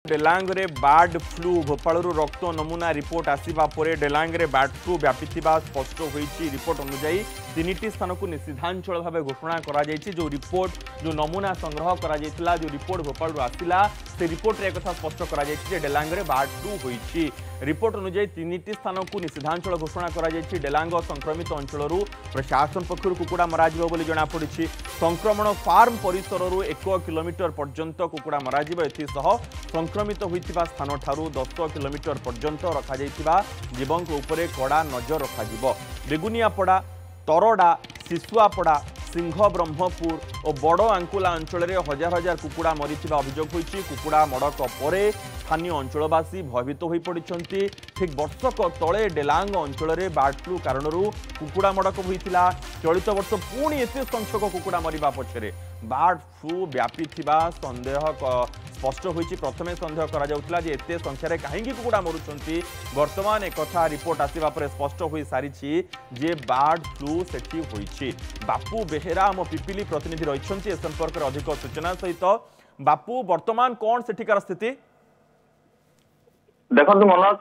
डेलांग रे board flu Bhopal रक्त नमूना रिपोर्ट आसिबा परे डेलांग रे बार्ड फ्लू व्यापीथिबा स्पष्ट होईछि। रिपोर्ट अनुसार 3टी स्थान को निषेधांचल भाव घोषणा करा जायछि। जो रिपोर्ट जो नमूना संग्रह करा जायतिला जो रिपोर्ट भोपाल आसिला से रिपोर्ट रे कथा स्पष्ट करा जायछि जे डेलांग रे बार्ड फ्लू होईछि। रिपोर्ट अनुसार 3टी स्थान को निषेधांचल घोषणा करा जायछि। डेलांग संक्रमित अंचल प्रशासन पक्षर कुकुड़ा मराजिबो बोली जणा पड़िछि। संक्रमण फार्म परिसर 1 किलोमीटर पर्यंत कुकुड़ा मराजिबो। एथिसह संक्रमित होइतिबा स्थान ठारू 10 किलोमीटर पर्यंत रखा जाइतिबा जीवंक उपरे कड़ा नजर रखा। बेगुनियापड़ा, तरड़ा, शिशुआपड़ा, सिंह ब्रह्मपुर और बड़ आंकुला अंचल में हजार हजार कुकुड़ा मरीथिबा अभियोग होइछि। कुकुड़ा मड़क परे स्थानीय अंचलवासी भयभीत हो पड़िछन्ति। ठीक वर्षक तले डेलांग अंचल में बार्ड फ्लू कारण कुकुड़ा मड़क होइतिला। चलित वर्ष पुणी एते संख्यक कुकुड़ा मरिबा पछरे बार्ड फ्लू व्यापी संदेह स्पष्ट होइछि। प्रथमे संदेह करा जाउतला जे एते संख्यार कहीं कुकुड़ा मरुछन्ति। वर्तमान एक कथा रिपोर्ट आसिबा परे स्पष्ट होई सारिछि जे बार्ड फ्लू सेठी होइछि। बापू बेहेरा आम पिपिली प्रतिनिधि रहिछन्ति। ए संपर्क में अधिक सूचना सहित बापू वर्तमान कौन सेठिकार स्थिति? देखो मनोज,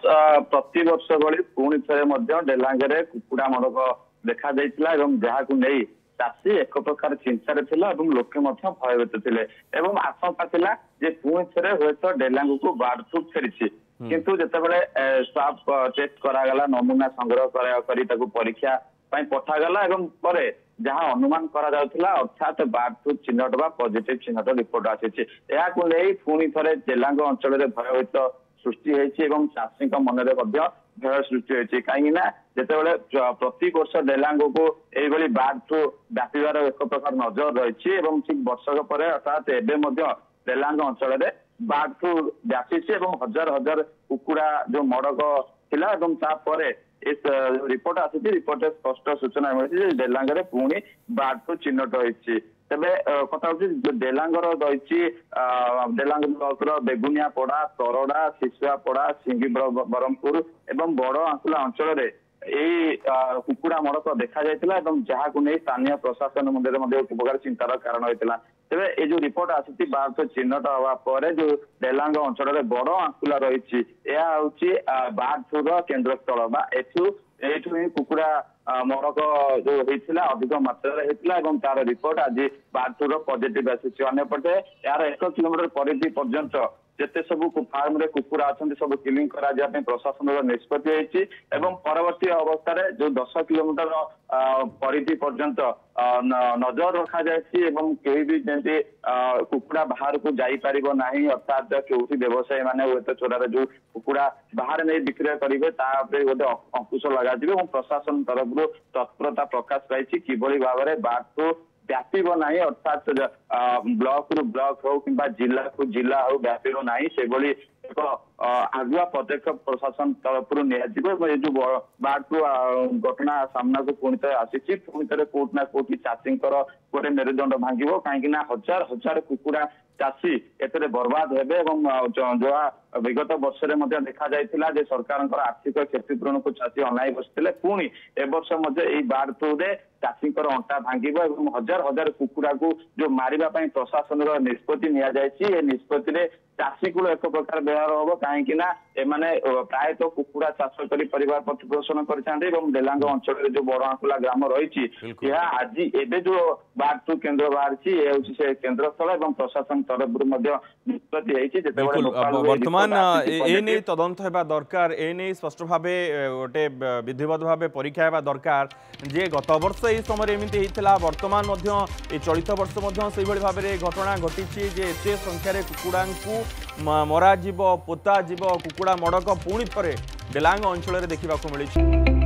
प्रति वर्ष भली पुणी थे डेलांगे कुकुड़ा मड़क देखा जहां नहीं चाषी एक प्रकार चिंतार थिला एवं लोके भयभीत थे एवं आशंका थिला जे पुणी थे हुए तो डेलांग को बार्ड फ्लू फेरी किंतु जितेबाला स्वाब टेस्ट करागला नमूना संग्रह करी परीक्षा पठागला एवं परे जहां अनुमान करा जाउथिला अर्थात बार्ड फ्लू चिन्हट बा पॉजिटिव चिन्हट रिपोर्ट आसी पुणी थे डेलांग अंचल में भयभीत सृष्टि होती चाषी मनरे भय सृष्टि होती कहीं जितेबाला प्रति वर्ष डेलांग को यही बार्ड फ्लू व्यापार एक प्रकार नजर रही ठीक वर्षक पर अर्थात एवं डेलांग अंचल में बार्ड फ्लू व्यापी हजार हजार कुकुड़ा जो मड़क थिला इस रिपोर्ट आसी रिपोर्ट स्पष्ट सूचना मिली डेलांग पुणी बार्ड फ्लू चिन्हट होती। तेबे कथा जो डेलांगर रही डेलांग ब्लॉक बेगुनियापड़ा, तरड़ा, शिशुआपड़ा, सिंगी ब्रह्मपुर एवं बड़ आंकुला अंचल में यही कुकुड़ा मड़क देखा जाइतिला जहां को नहीं स्थानीय प्रशासन मध्य उपकार चिंतार कारण होता। तेबे ये जो रिपोर्ट आसी बार्ड फ्लू चिन्हट हवा पर जो डेलांग अंचल में बड़ आंकुला रही बार्ड फ्लू केन्द्र स्थल एठू ही कुकुड़ा मड़क जो होता अधिक मात्रा तार रिपोर्ट आज बार्ड फ्लू पॉजिटिव आसी। अन्यपटे यार 1 किलोमीटर परिधि पर्यंत जिते सब फार्म रे कुकुड़ा अच्छा सब किलिंग करा प्रशासन निष्पत्ति होती परवर्ती अवस्था जो 10 किलोमीटर परिधि पर्यंत नजर रखा जाए भी जमी कुकुड़ा बाहर को जापर ना अर्थात क्योंकि व्यवसायी मैंने हुए चोरार जो कुकुड़ा बाहर नहीं विक्रय करेंगे गोटे अंकुश लगा प्रशासन तरफ तत्परता प्रकाश पाई किभली भाव में बार्ड फ्लू व्यापीब ना अर्थात ब्लॉक रु ब्लॉक हो कि जिला को जिला हो व्यापीब ना से एक आगुआ पदक्षेप प्रशासन तरफ जो बार्ड फ्लू घटना सामना को पुणी थे आसी पुणी थे कोर्ट ना कोर्ट चाषी गोटे मेरुदंड भांग कहीं हजार हजार कुकुड़ा चाषी एते बर्बाद हेबे जो विगत वर्ष देखा जाइतिला जे सरकार आर्थिक क्षतिपूरण को चाषी अनाई बसते पुणी ए वर्ष बार्ड फ्लू रे चाषी अंटा भांगिब हजार हजार कुकुड़ा को जो मारिबा पई प्रशासन निष्पत्ति नि निष्पत्ति चाषी को एक प्रकार व्यवहार हम कहीं एमाने प्रायतः कुकुड़ा चाष कर परिवार प्रतिपोषण करते डेलांग अंचल जो बड़ आंकुला ग्राम रही आज एवं जो बार्ड फ्लू केन्द्र बाहरी से केन्द्र स्थल और प्रशासन तरफ निष्पत्ति वर्तमान ए नहीं तदंत होगा दरकार ए नहीं स्पष्ट भाव गोटे विधिवत भाव परीक्षा होगा दरकार जे गत वर्ष यही समय एमती होता वर्तमान चलित वर्ष भाव में घटना घटी जे एते संख्यार कुकुड़ा मरा पोता कुकुड़ा मड़क पुणी थे डेलांग अंचल में देखा मिली।